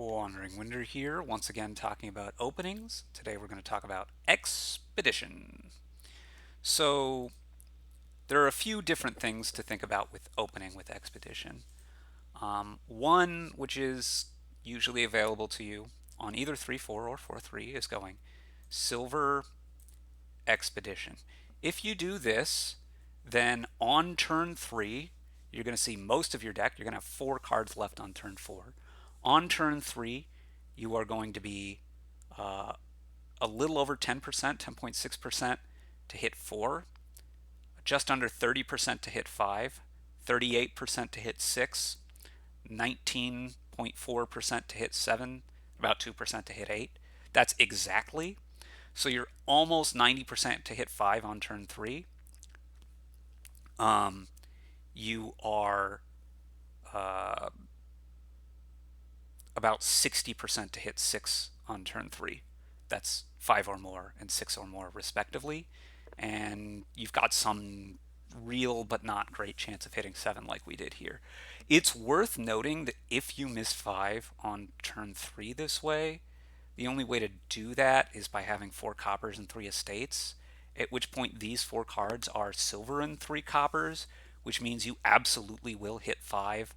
Wandering Winder here, once again talking about openings. Today we're going to talk about Expedition. So there are a few different things to think about with opening with Expedition. One, which is usually available to you on either 3-4 or 4-3, is going Silver Expedition. If you do this, then on turn 3, you're going to see most of your deck. You're going to have 4 cards left on turn 4. On turn 3, you are going to be uh, a little over 10%, 10.6% to hit 4, just under 30% to hit 5, 38% to hit 6, 19.4% to hit 7, about 2% to hit 8. That's exactly. So you're almost 90% to hit 5 on turn 3. You are uh, about 60% to hit 6 on turn 3. That's 5 or more and 6 or more, respectively. And you've got some real but not great chance of hitting 7 like we did here. It's worth noting that if you miss 5 on turn 3 this way, the only way to do that is by having 4 coppers and 3 estates, at which point these 4 cards are silver and 3 coppers, which means you absolutely will hit 5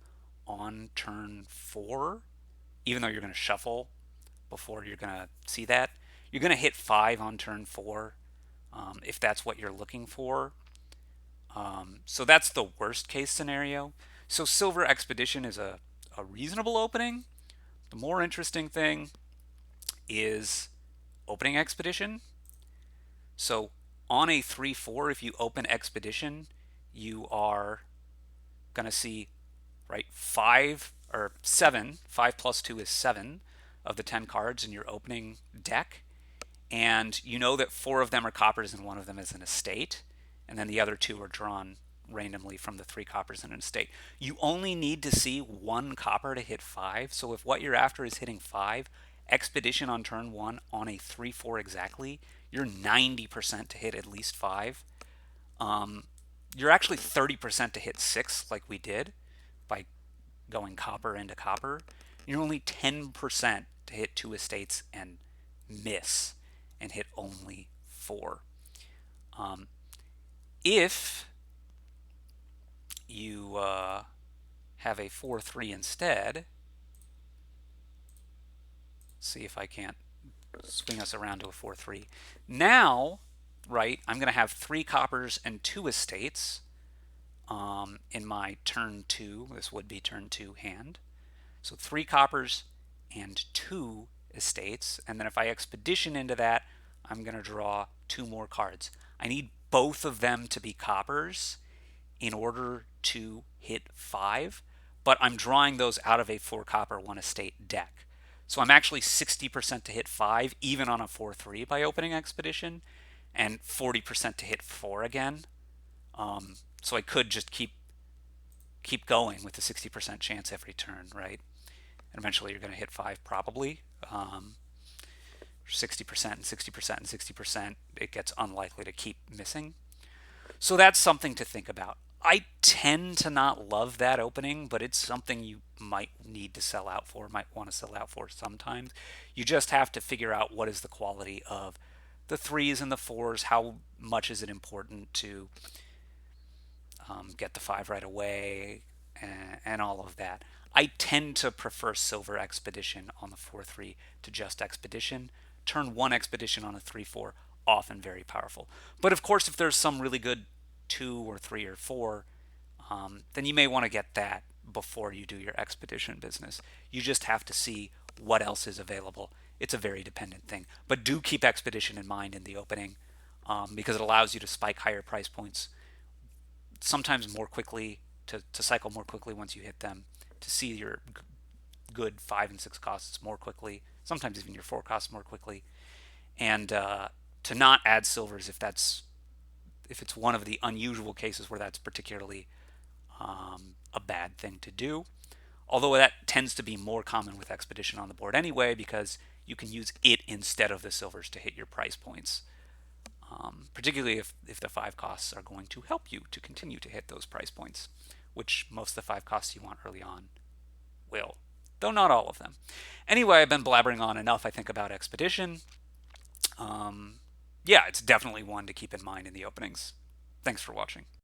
on turn 4, even though you're going to shuffle before you're going to see that. You're going to hit 5 on turn 4 if that's what you're looking for. So that's the worst case scenario. So Silver Expedition is a reasonable opening. The more interesting thing is opening Expedition. So on a 3-4, if you open Expedition, you are going to see, right, 5 or 7. 5 plus 2 is 7 of the 10 cards in your opening deck. And you know that 4 of them are coppers and 1 of them is an estate. And then the other 2 are drawn randomly from the 3 coppers and an estate. You only need to see 1 copper to hit 5. So if what you're after is hitting 5, Expedition on turn 1 on a 3-4 exactly, you're 90% to hit at least 5. You're actually 30% to hit 6 like we did by going copper into copper. You're only 10% to hit 2 estates and miss and hit only 4. If you have a 4-3 instead, see if I can't swing us around to a 4-3. Now, right, I'm going to have 3 coppers and 2 estates in my turn 2. This would be turn 2 hand. So 3 coppers and 2 estates. And then if I expedition into that, I'm going to draw 2 more cards. I need both of them to be coppers in order to hit 5, but I'm drawing those out of a 4 copper 1 estate deck. So I'm actually 60% to hit 5 even on a 4-3 by opening Expedition, and 40% to hit 4 again. So I could just keep going with a 60% chance every turn, right? And eventually you're going to hit 5 probably. 60% and 60% and 60%, it gets unlikely to keep missing. So that's something to think about. I tend to not love that opening, but it's something you might need to sell out for, might want to sell out for sometimes. You just have to figure out what is the quality of the 3s and the 4s, how much is it important to get the 5 right away, and all of that. I tend to prefer Silver Expedition on the 4-3 to just Expedition. Turn 1 Expedition on a 3-4, often very powerful. But of course, if there's some really good 2 or 3 or 4, then you may want to get that before you do your Expedition business. You just have to see what else is available. It's a very dependent thing. But do keep Expedition in mind in the opening, because it allows you to spike higher price points sometimes more quickly, to cycle more quickly once you hit them, to see your good 5 and 6 costs more quickly, sometimes even your 4 costs more quickly, and to not add silvers if it's one of the unusual cases where that's particularly a bad thing to do. Although that tends to be more common with Expedition on the board anyway, because you can use it instead of the silvers to hit your price points. Particularly if the 5 costs are going to help you to continue to hit those price points, which most of the 5 costs you want early on will. though not all of them. Anyway, I've been blabbering on enough, I think, about Expedition. Um, yeah, it's definitely one to keep in mind in the openings. Thanks for watching.